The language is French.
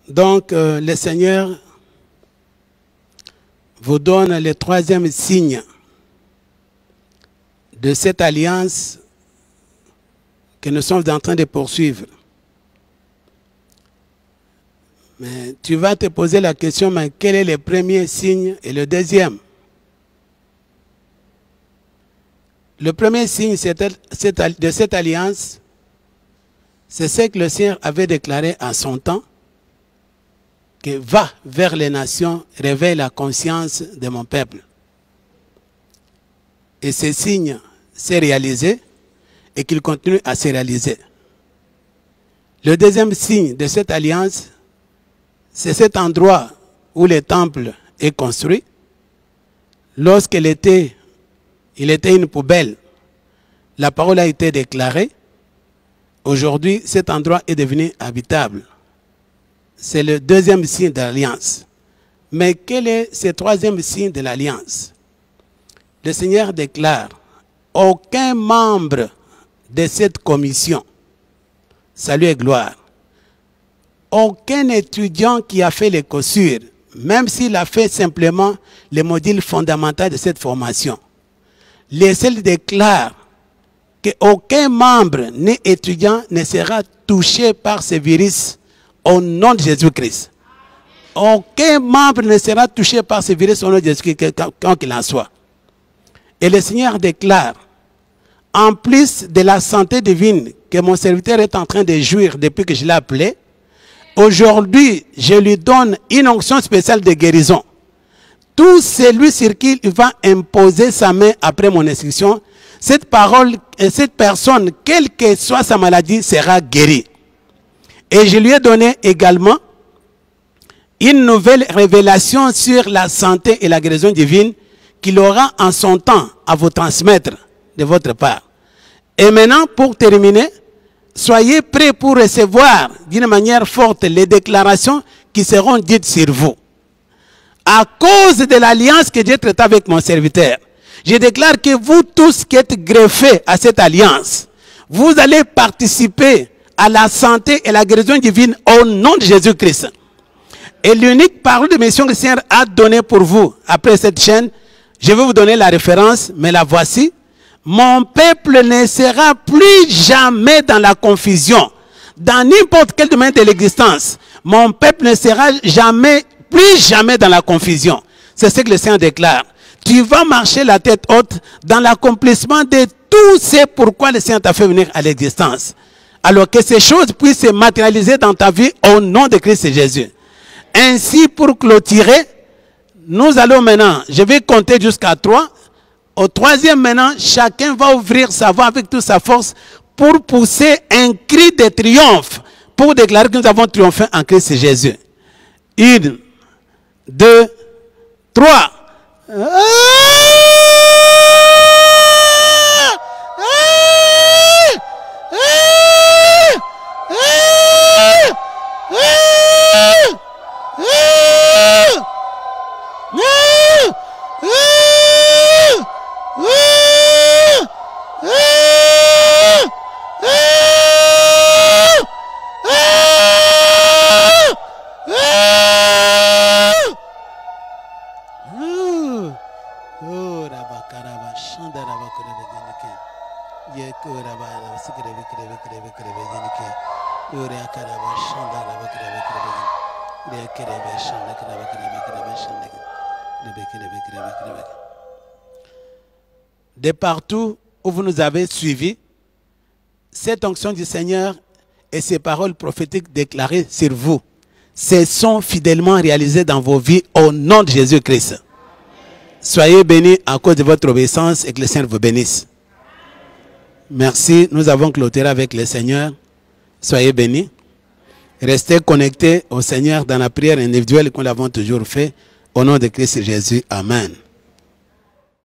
Donc, le Seigneur vous donne le troisième signe de cette alliance que nous sommes en train de poursuivre. Mais tu vas te poser la question, mais quel est le premier signe et le deuxième? Le premier signe de cette alliance, c'est ce que le Seigneur avait déclaré en son temps, que va vers les nations, réveille la conscience de mon peuple. Et ce signe s'est réalisé et qu'il continue à se réaliser. Le deuxième signe de cette alliance, c'est cet endroit où le temple est construit. Lorsqu'il était une poubelle, la parole a été déclarée. Aujourd'hui, cet endroit est devenu habitable. C'est le deuxième signe de l'alliance. Mais quel est ce troisième signe de l'alliance? Le Seigneur déclare, aucun membre de cette commission, salut et gloire, aucun étudiant qui a fait les cossures, même s'il a fait simplement le module fondamental de cette formation, le Seigneur déclare qu'aucun membre ni étudiant ne sera touché par ce virus au nom de Jésus-Christ. Aucun membre ne sera touché par ce virus au nom de Jésus-Christ, quand qu'il en soit. Et le Seigneur déclare, en plus de la santé divine que mon serviteur est en train de jouir depuis que je l'ai appelé, aujourd'hui, je lui donne une onction spéciale de guérison. Tout celui sur qui il va imposer sa main après mon instruction, cette personne, quelle que soit sa maladie, sera guérie. Et je lui ai donné également une nouvelle révélation sur la santé et la guérison divine qu'il aura en son temps à vous transmettre de votre part. Et maintenant, pour terminer, soyez prêts pour recevoir d'une manière forte les déclarations qui seront dites sur vous. À cause de l'alliance que Dieu traite avec mon serviteur, je déclare que vous tous qui êtes greffés à cette alliance, vous allez participer à la santé et la guérison divine au nom de Jésus-Christ. Et l'unique parole de mission que le Seigneur a donnée pour vous après cette chaîne, je vais vous donner la référence, mais la voici. Mon peuple ne sera plus jamais dans la confusion. Dans n'importe quel domaine de l'existence, mon peuple ne sera plus jamais dans la confusion. C'est ce que le Seigneur déclare. Tu vas marcher la tête haute dans l'accomplissement de tout ce pourquoi le Seigneur t'a fait venir à l'existence. Alors que ces choses puissent se matérialiser dans ta vie au nom de Christ Jésus. Ainsi, pour clôturer, nous allons maintenant, je vais compter jusqu'à 3. Au troisième maintenant, chacun va ouvrir sa voix avec toute sa force pour pousser un cri de triomphe, pour déclarer que nous avons triomphé en Christ Jésus. 1, 2, 3. De partout où vous nous avez suivis, cette onction du Seigneur et ces paroles prophétiques déclarées sur vous se sont fidèlement réalisées dans vos vies au nom de Jésus-Christ. Soyez bénis à cause de votre obéissance et que le Seigneur vous bénisse. Merci, nous avons clôturé avec le Seigneur. Soyez bénis. Restez connectés au Seigneur dans la prière individuelle que nous l'avons toujours fait. Au nom de Christ Jésus. Amen.